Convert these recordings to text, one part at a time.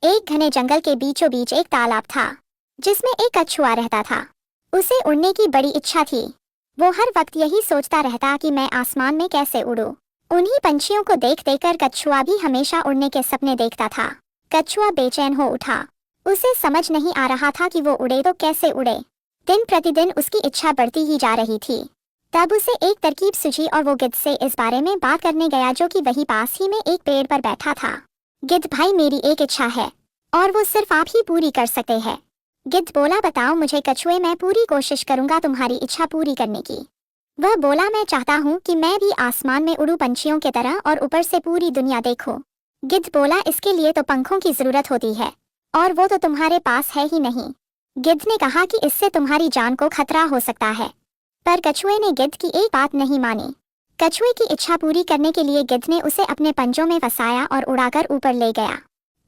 एक घने जंगल के बीचों बीच एक तालाब था जिसमें एक कछुआ रहता था। उसे उड़ने की बड़ी इच्छा थी। वो हर वक्त यही सोचता रहता कि मैं आसमान में कैसे उड़ूं। उन्हीं पंछियों को देख देखकर कछुआ भी हमेशा उड़ने के सपने देखता था। कछुआ बेचैन हो उठा। उसे समझ नहीं आ रहा था कि वो उड़े तो कैसे उड़े। दिन प्रतिदिन उसकी इच्छा बढ़ती ही जा रही थी। तब उसे एक तरकीब सूझी और वो गिद्ध से इस बारे में बात करने गया, जो कि वहीं पास ही में एक पेड़ पर बैठा था। गिद्ध भाई, मेरी एक इच्छा है और वो सिर्फ आप ही पूरी कर सकते हैं। गिद्ध बोला, बताओ मुझे कछुए, मैं पूरी कोशिश करूंगा तुम्हारी इच्छा पूरी करने की। वह बोला, मैं चाहता हूँ कि मैं भी आसमान में उड़ूं पंछियों की तरह और ऊपर से पूरी दुनिया देखूं। गिद्ध बोला, इसके लिए तो पंखों की जरूरत होती है और वो तो तुम्हारे पास है ही नहीं। गिद्ध ने कहा कि इससे तुम्हारी जान को खतरा हो सकता है। पर कछुए ने गिद्ध की एक बात नहीं मानी। कछुए की इच्छा पूरी करने के लिए गिद्ध ने उसे अपने पंजों में फंसाया और उड़ाकर ऊपर ले गया।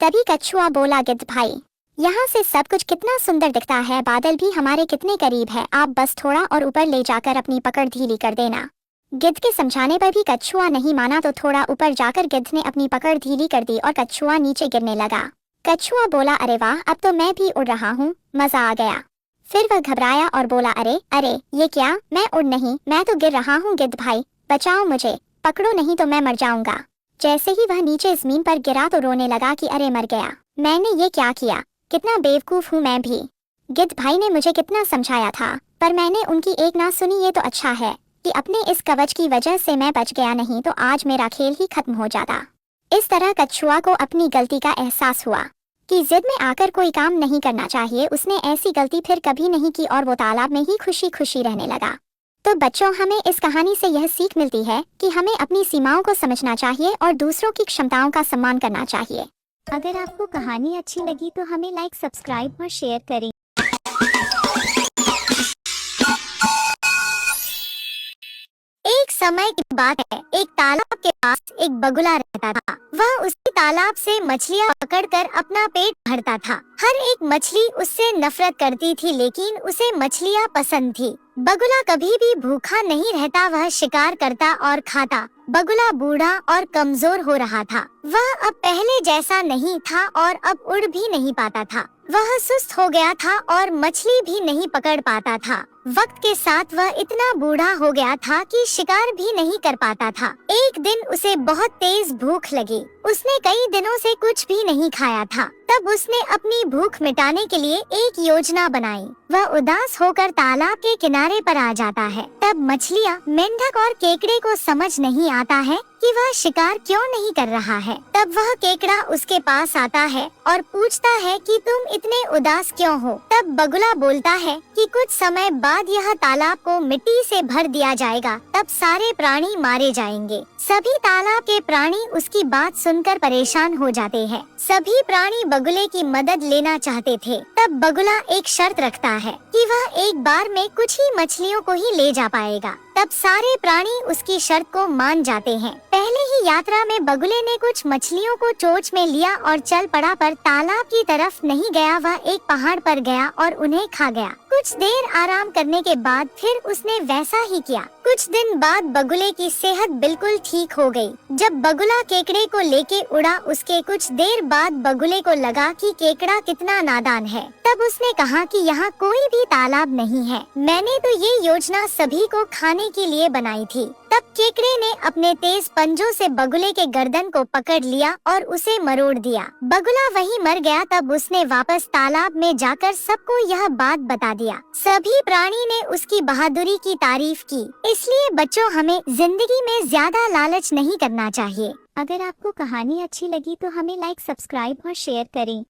तभी कछुआ बोला, गिद्ध भाई, यहाँ से सब कुछ कितना सुंदर दिखता है, बादल भी हमारे कितने करीब है, आप बस थोड़ा और ऊपर ले जाकर अपनी पकड़ ढीली कर देना। गिद्ध के समझाने पर भी कछुआ नहीं माना, तो थोड़ा ऊपर जाकर गिद्ध ने अपनी पकड़ ढीली कर दी और कछुआ नीचे गिरने लगा। कछुआ बोला, अरे वाह, अब तो मैं भी उड़ रहा हूँ, मजा आ गया। फिर वह घबराया और बोला, अरे अरे ये क्या, मैं उड़ नहीं, मैं तो गिर रहा हूँ। गिद्ध भाई बचाओ मुझे, पकड़ो नहीं तो मैं मर जाऊंगा। जैसे ही वह नीचे जमीन पर गिरा तो रोने लगा कि अरे मर गया, मैंने ये क्या किया, कितना बेवकूफ हूँ मैं भी। गिद्ध भाई ने मुझे कितना समझाया था, पर मैंने उनकी एक ना सुनी। ये तो अच्छा है कि अपने इस कवच की वजह से मैं बच गया, नहीं तो आज मेरा खेल ही खत्म हो जाता। इस तरह कछुआ को अपनी गलती का एहसास हुआ कि जिद में आकर कोई काम नहीं करना चाहिए। उसने ऐसी गलती फिर कभी नहीं की और वो तालाब में ही खुशी खुशी रहने लगा। तो बच्चों, हमें इस कहानी से यह सीख मिलती है कि हमें अपनी सीमाओं को समझना चाहिए और दूसरों की क्षमताओं का सम्मान करना चाहिए। अगर आपको कहानी अच्छी लगी तो हमें लाइक, सब्सक्राइब और शेयर करें। एक समय की बात है, एक तालाब के पास एक बगुला रहता था। वह उसी तालाब से मछलियां पकड़कर अपना पेट भरता था। हर एक मछली उससे नफरत करती थी, लेकिन उसे मछलियां पसंद थी। बगुला कभी भी भूखा नहीं रहता, वह शिकार करता और खाता। बगुला बूढ़ा और कमजोर हो रहा था। वह अब पहले जैसा नहीं था और अब उड़ भी नहीं पाता था। वह सुस्त हो गया था और मछली भी नहीं पकड़ पाता था। वक्त के साथ वह इतना बूढ़ा हो गया था कि शिकार भी नहीं कर पाता था। एक दिन उसे बहुत तेज भूख लगी। उसने कई दिनों से कुछ भी नहीं खाया था। तब उसने अपनी भूख मिटाने के लिए एक योजना बनाई। वह उदास होकर तालाब के किनारे पर आ जाता है। तब मछलियाँ, मेंढक और केकड़े को समझ नहीं आता है कि वह शिकार क्यों नहीं कर रहा है। तब वह केकड़ा उसके पास आता है और पूछता है कि तुम इतने उदास क्यों हो। तब बगुला बोलता है कि कुछ समय बाद यह तालाब को मिट्टी से भर दिया जाएगा, तब सारे प्राणी मारे जाएंगे। सभी तालाब के प्राणी उसकी बात सुनकर परेशान हो जाते हैं। सभी प्राणी बगुले की मदद लेना चाहते थे। तब बगुला एक शर्त रखता है कि वह एक बार में कुछ ही मछलियों को ही ले जा पाएगा। तब सारे प्राणी उसकी शर्त को मान जाते हैं। पहले ही यात्रा में बगुले ने कुछ मछलियों को चोंच में लिया और चल पड़ा, पर तालाब की तरफ नहीं गया। वह एक पहाड़ पर गया और उन्हें खा गया। कुछ देर आराम करने के बाद फिर उसने वैसा ही किया। कुछ दिन बाद बगुले की सेहत बिल्कुल ठीक हो गई। जब बगुला केकड़े को लेके उड़ा, उसके कुछ देर बाद बगुले को लगा कि केकड़ा कितना नादान है। तब उसने कहा कि यहाँ कोई भी तालाब नहीं है, मैंने तो ये योजना सभी को खाने के लिए बनाई थी। तब केकड़े ने अपने तेज पंजों से बगुले के गर्दन को पकड़ लिया और उसे मरोड़ दिया। बगुला वहीं मर गया। तब उसने वापस तालाब में जाकर सबको यह बात बता दिया। सभी प्राणी ने उसकी बहादुरी की तारीफ की। इसलिए बच्चों, हमें जिंदगी में ज्यादा लालच नहीं करना चाहिए। अगर आपको कहानी अच्छी लगी तो हमें लाइक, सब्सक्राइब और शेयर करें।